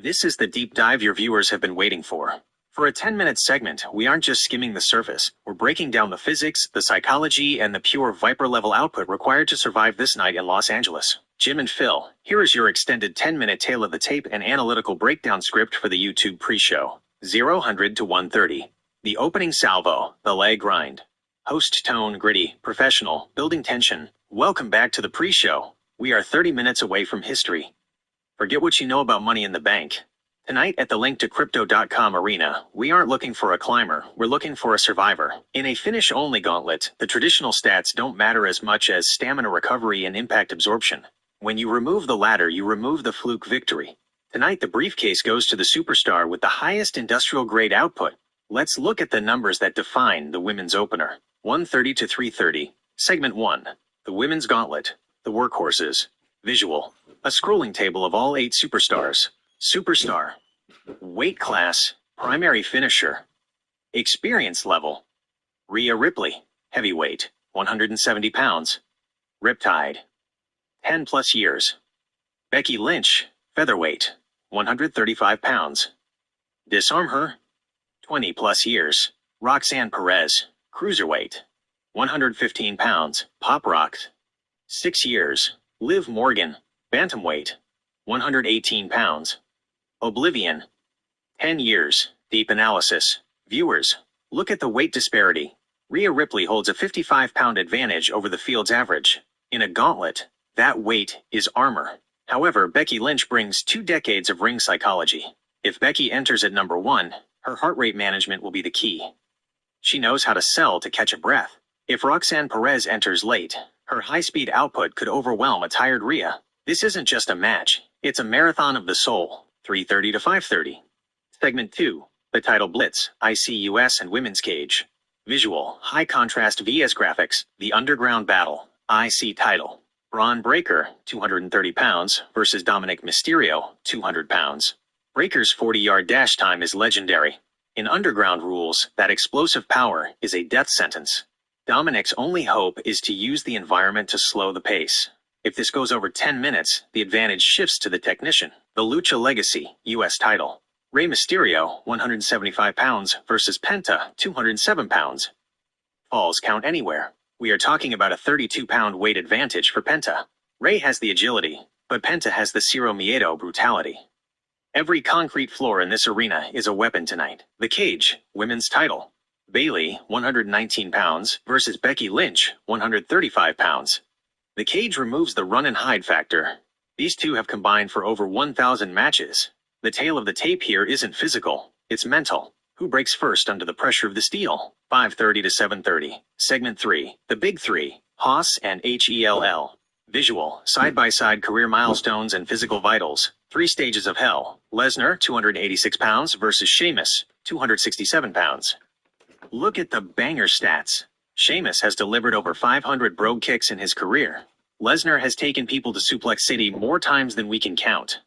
This is the deep dive your viewers have been waiting for. For a 10-minute segment, we aren't just skimming the surface, we're breaking down the physics, the psychology, and the pure Viper-level output required to survive this night in Los Angeles. Jim and Phil, here is your extended 10-minute tale of the tape and analytical breakdown script for the YouTube pre-show. 0-100 to 130. The opening salvo, the leg grind. Host tone, gritty, professional, building tension. Welcome back to the pre-show. We are 30 minutes away from history. Forget what you know about money in the bank. Tonight at the link to crypto.com arena, we aren't looking for a climber, we're looking for a survivor. In a finish-only gauntlet, the traditional stats don't matter as much as stamina recovery and impact absorption. When you remove the latter, you remove the fluke victory. Tonight the briefcase goes to the superstar with the highest industrial-grade output. Let's look at the numbers that define the women's opener. 130 to 330. Segment 1. The women's gauntlet. The workhorses. Visual. A scrolling table of all 8 superstars. Superstar. Weight class. Primary finisher. Experience level. Rhea Ripley. Heavyweight. 170 pounds. Riptide. 10 plus years. Becky Lynch. Featherweight. 135 pounds. Disarm her. 20 plus years. Roxanne Perez. Cruiserweight. 115 pounds. Pop Rock. 6 years. Liv Morgan. Bantamweight. 118 pounds. Oblivion. 10 years. Deep analysis. Viewers, look at the weight disparity. Rhea Ripley holds a 55-pound advantage over the field's average. In a gauntlet, that weight is armor. However, Becky Lynch brings 2 decades of ring psychology. If Becky enters at number 1, her heart rate management will be the key. She knows how to sell to catch a breath. If Roxanne Perez enters late, her high-speed output could overwhelm a tired Rhea. This isn't just a match, it's a marathon of the soul. 330 to 530. Segment 2. The title blitz, ICUS and women's cage. Visual, high contrast VS graphics, the underground battle, IC title. Braun Breaker, 230 pounds, versus Dominic Mysterio, 200 pounds. Breaker's 40-yard dash time is legendary. In underground rules, that explosive power is a death sentence. Dominic's only hope is to use the environment to slow the pace. If this goes over 10 minutes, the advantage shifts to the technician. The Lucha Legacy, US title. Rey Mysterio, 175 pounds, versus Penta, 207 pounds. Falls count anywhere. We are talking about a 32-pound weight advantage for Penta. Rey has the agility, but Penta has the Cero Miedo brutality. Every concrete floor in this arena is a weapon tonight. The cage, women's title. Bayley, 119 pounds, versus Becky Lynch, 135 pounds. The cage removes the run and hide factor. These two have combined for over 1,000 matches. The tale of the tape here isn't physical, it's mental. Who breaks first under the pressure of the steel? 530 to 730. Segment 3. The Big Three. Haas and HELL. Visual, side-by-side career milestones and physical vitals. 3 stages of hell. Lesnar, 286 pounds, versus Sheamus, 267 pounds. Look at the banger stats. Sheamus has delivered over 500 brogue kicks in his career. Lesnar has taken people to Suplex City more times than we can count.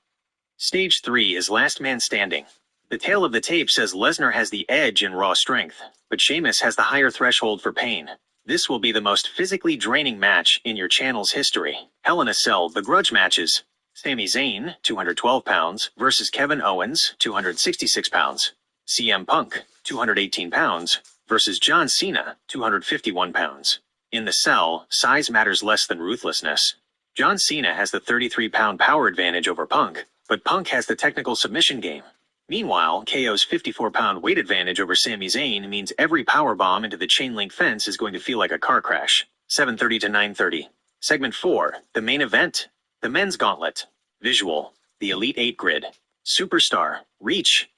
Stage 3 is last man standing. The tale of the tape says Lesnar has the edge in raw strength, but Sheamus has the higher threshold for pain. This will be the most physically draining match in your channel's history. Hell in a Cell, the grudge matches. Sami Zayn, 212 pounds, versus Kevin Owens, 266 pounds. CM Punk, 218 pounds, versus John Cena, 251 pounds. In the Cell, size matters less than ruthlessness. John Cena has the 33-pound power advantage over Punk, but Punk has the technical submission game. Meanwhile, KO's 54-pound weight advantage over Sami Zayn means every powerbomb into the chain-link fence is going to feel like a car crash. 730 to 930. Segment 4. The main event. The men's gauntlet. Visual. The Elite 8 grid. Superstar. Reach.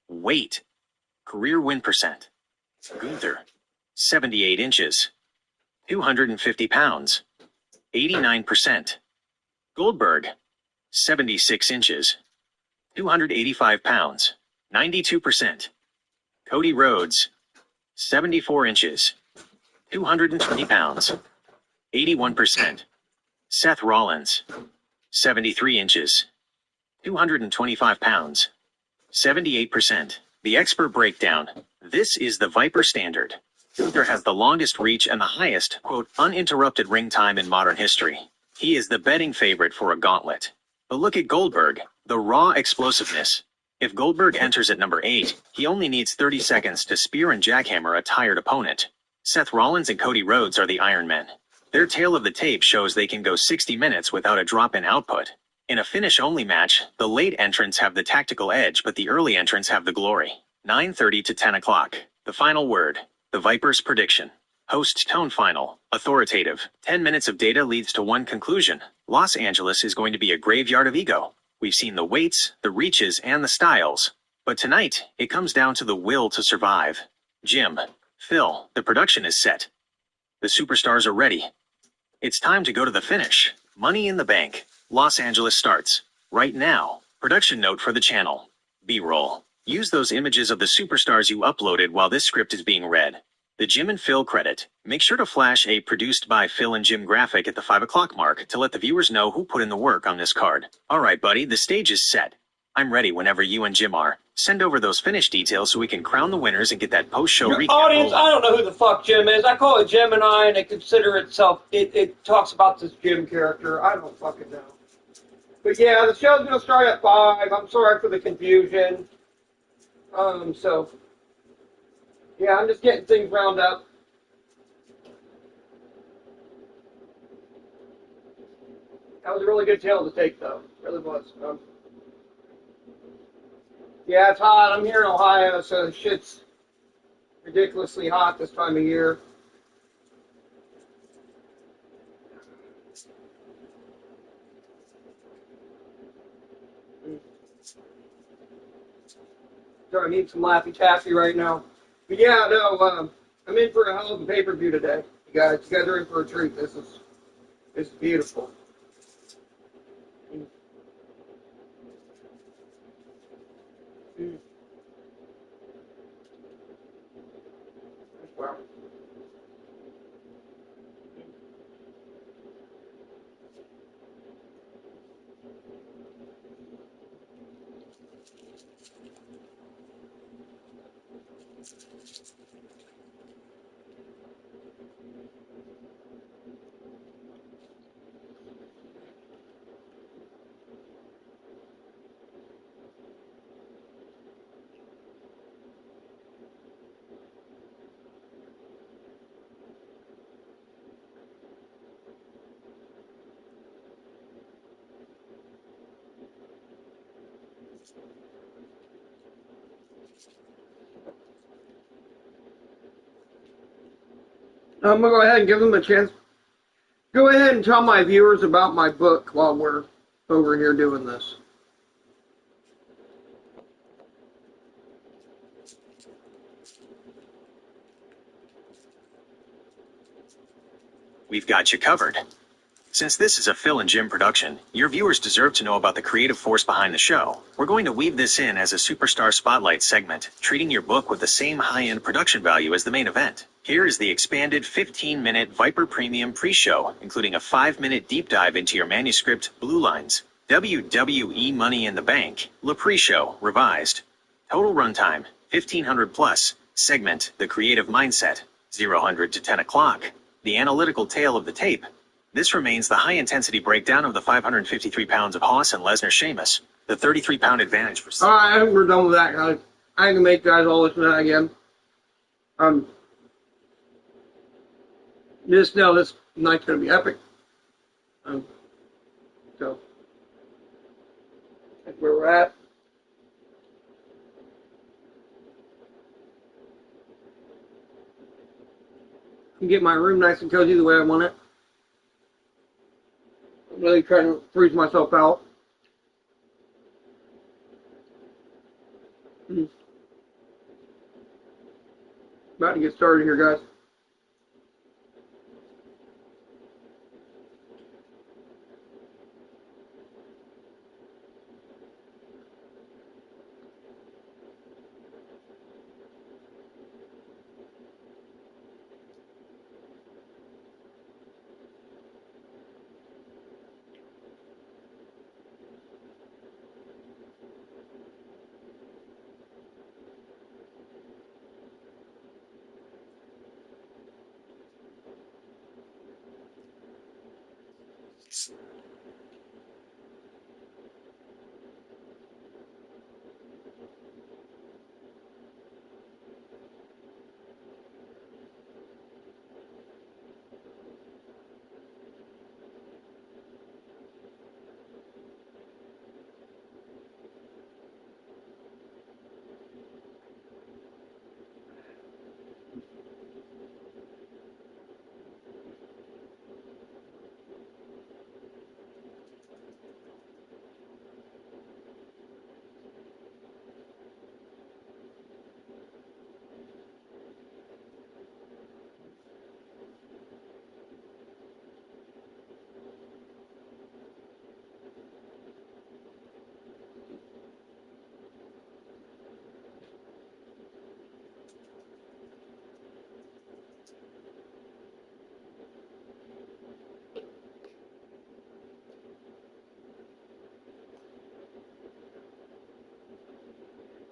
Weight. Career win percent. Gunther. 78 inches. 250 pounds. 89%. Goldberg. 76 inches. 285 pounds. 92%. Cody Rhodes. 74 inches. 220 pounds. 81%. Seth Rollins. 73 inches. 225 pounds. 78%. The expert breakdown. This is the Viper standard. Gunther has the longest reach and the highest, quote, uninterrupted ring time in modern history. He is the betting favorite for a gauntlet. But look at Goldberg, the raw explosiveness. If Goldberg enters at number 8, he only needs 30 seconds to spear and jackhammer a tired opponent. Seth Rollins and Cody Rhodes are the Iron Men. Their tale of the tape shows they can go 60 minutes without a drop in output. In a finish-only match, the late entrants have the tactical edge, but the early entrants have the glory. 9:30 to 10 o'clock. The final word. The Vipers' prediction. Host tone final. Authoritative. 10 minutes of data leads to one conclusion. Los Angeles is going to be a graveyard of ego. We've seen the weights, the reaches, and the styles. But tonight, it comes down to the will to survive. Jim, Phil, the production is set. The superstars are ready. It's time to go to the finish. Money in the Bank. Los Angeles starts. Right now. Production note for the channel. B-roll. Use those images of the superstars you uploaded while this script is being read. The Jim and Phil credit. Make sure to flash a produced by Phil and Jim graphic at the 5 o'clock mark to let the viewers know who put in the work on this card. Alright buddy, the stage is set. I'm ready whenever you and Jim are. Send over those finish details so we can crown the winners and get that post-show recap. Audience, I don't know who the fuck Jim is. I call it Gemini and it consider itself, it talks about this Jim character. I don't fucking know. But yeah, the show's gonna start at 5. I'm sorry for the confusion. So yeah, I'm just getting things round up. That was a really good tale to take, though. It really was. Yeah, it's hot. I'm here in Ohio, so shit's ridiculously hot this time of year. So I need some Laffy Taffy right now. But yeah, no, I'm in for a hell of a pay-per-view today. You guys are in for a treat. This is beautiful. Wow. I'm going to go ahead and give them a chance. Go ahead and tell my viewers about my book while we're over here doing this. We've got you covered. Since this is a Phil and Jim production, your viewers deserve to know about the creative force behind the show. We're going to weave this in as a Superstar Spotlight segment, treating your book with the same high-end production value as the main event. Here is the expanded 15-minute Viper Premium pre-show, including a 5-minute deep dive into your manuscript, Blue Lines, WWE Money in the Bank, Le Pre-Show, revised. Total runtime, 1500 plus. Segment, The Creative Mindset, 0 to 10 o'clock. The analytical tale of the tape. This remains the high-intensity breakdown of the 553 pounds of Haas and Lesnar Sheamus, the 33-pound advantage for... Alright, we're done with that, guys. I ain't gonna make guys all listen to that again. Just know this night's gonna be epic. So, that's where we're at. Can get my room nice and cozy the way I want it. I'm really trying to freeze myself out. About to get started here, guys.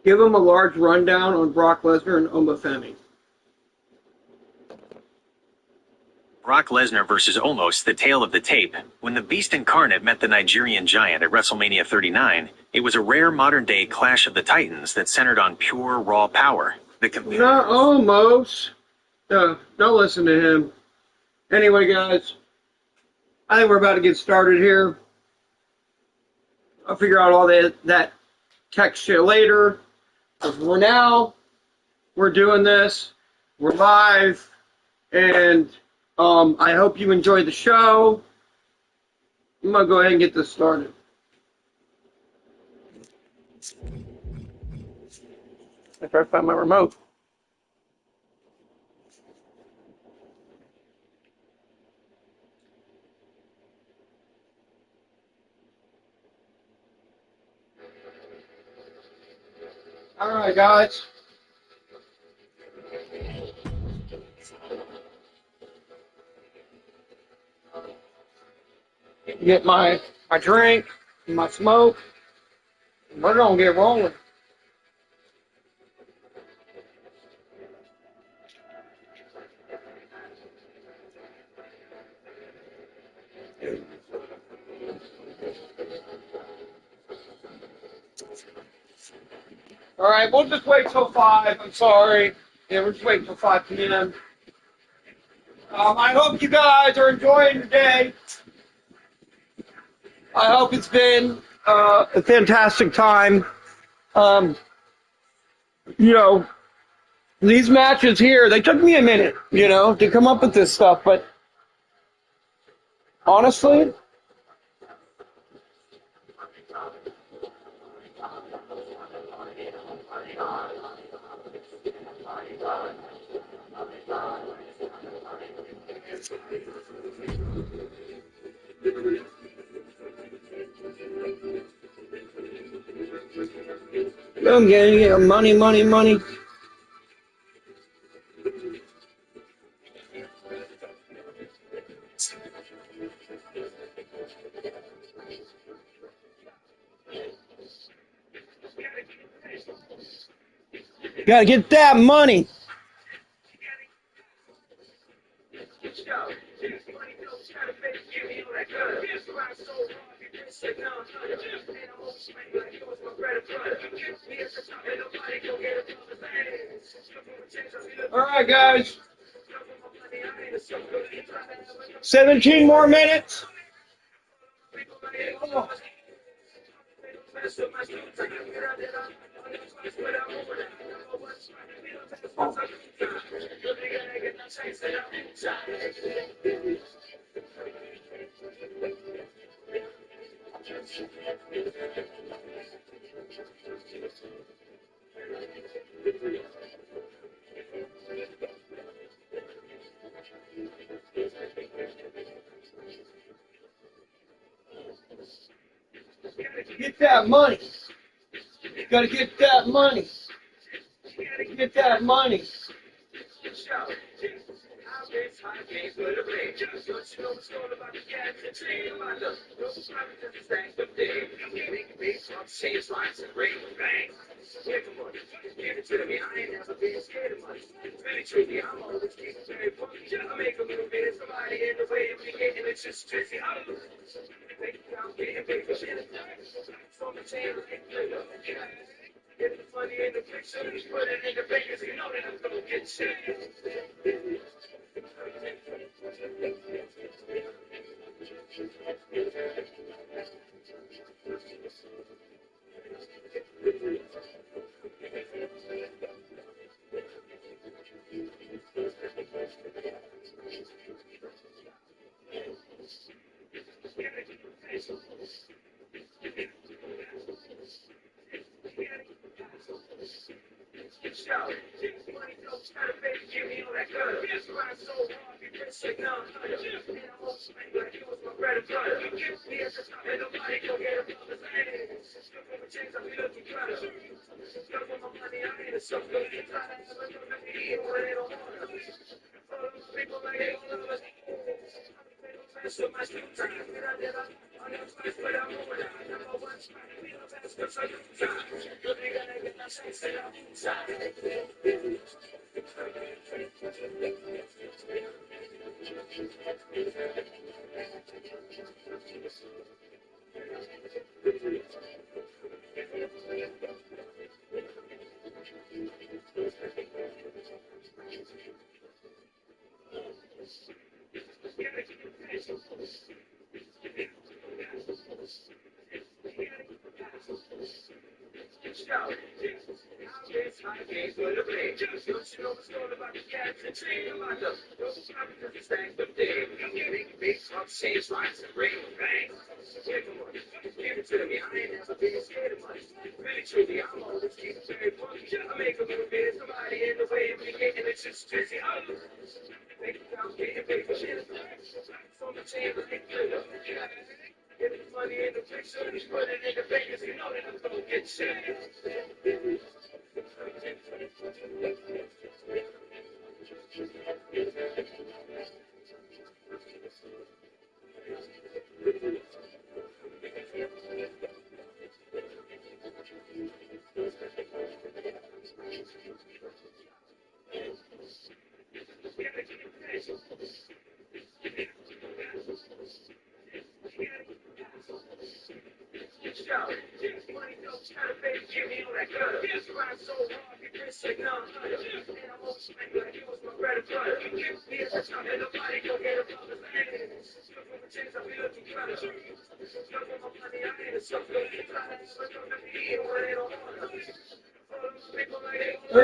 Give him a large rundown on Brock Lesnar and Omofemi. Brock Lesnar versus Omos, the tale of the tape. When the Beast Incarnate met the Nigerian Giant at WrestleMania 39, it was a rare modern-day clash of the Titans that centered on pure, raw power. Not Omos. Don't listen to him. Anyway, guys, I think we're about to get started here. I'll figure out all that tech shit later. But for now, we're doing this. We're live. And I hope you enjoyed the show. I'm going to go ahead and get this started. If I find my remote. All right, guys. Get my drink, my smoke. We're going to get rolling. All right, we'll just wait till 5. I'm sorry. Yeah, we'll just wait till 5 p.m. I hope you guys are enjoying your day. I hope it's been a fantastic time. You know, these matches here, they took me a minute, to come up with this stuff, but honestly, I'm getting money. Gotta get that money. All right, guys. 17 more minutes. Get that money. Gotta get that money. Get that money.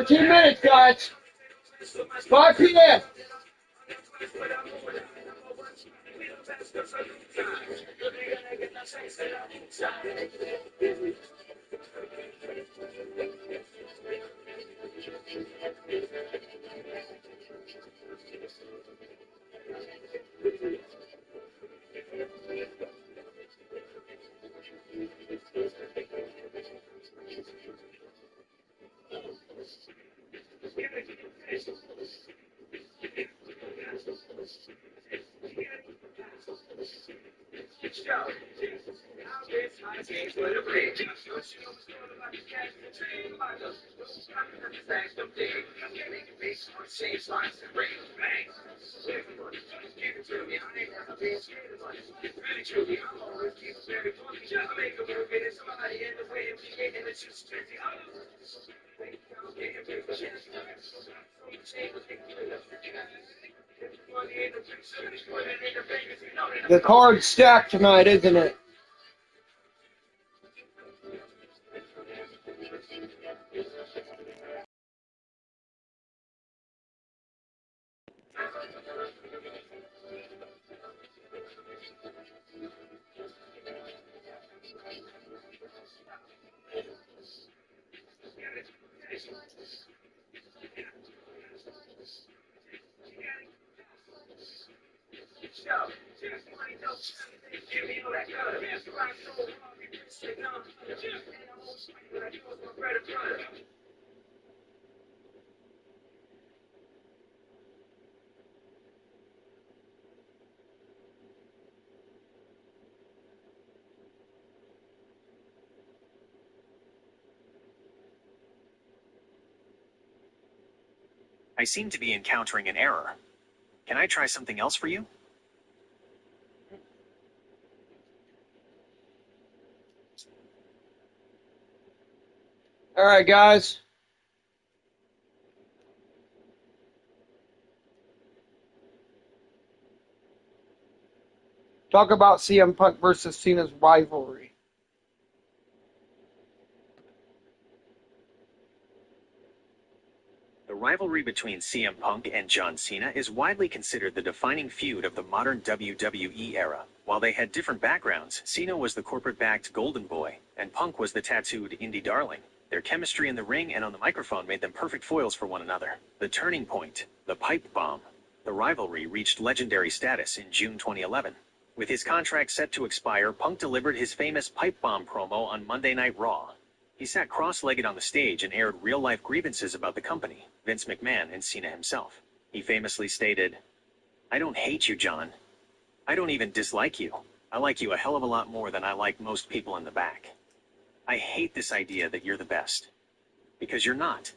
Minutes, guys. 5 p.m. The card's stacked tonight, isn't it? I seem to be encountering an error. Can I try something else for you? All right, guys. Talk about CM Punk versus Cena's rivalry. The rivalry between CM Punk and John Cena is widely considered the defining feud of the modern WWE era. While they had different backgrounds, Cena was the corporate-backed golden boy, and Punk was the tattooed indie darling. Their chemistry in the ring and on the microphone made them perfect foils for one another. The turning point, the pipe bomb. The rivalry reached legendary status in June 2011. With his contract set to expire, Punk delivered his famous pipe bomb promo on Monday Night Raw. He sat cross-legged on the stage and aired real-life grievances about the company, Vince McMahon, and Cena himself. He famously stated, "I don't hate you, John. I don't even dislike you. I like you a hell of a lot more than I like most people in the back. I hate this idea that you're the best. Because you're not.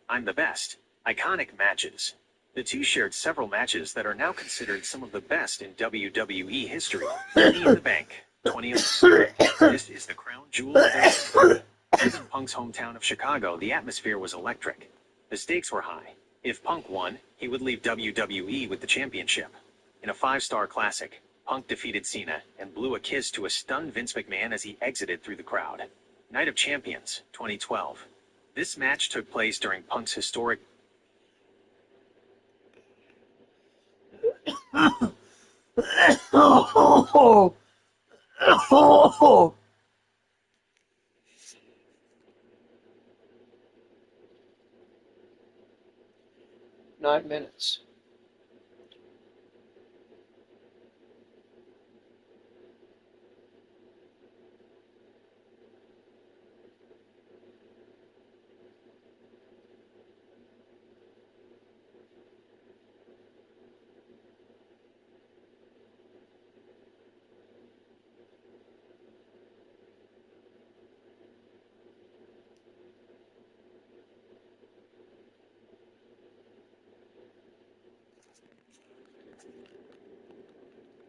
I'm the best. Iconic matches. The two shared several matches that are now considered some of the best in WWE history. Money in the Bank, 2011. This is the crown jewel of wrestling. In Punk's hometown of Chicago, the atmosphere was electric. The stakes were high. If Punk won, he would leave WWE with the championship. In a 5-star classic, Punk defeated Cena and blew a kiss to a stunned Vince McMahon as he exited through the crowd. Night of Champions, 2012. This match took place during Punk's historic 9 minutes.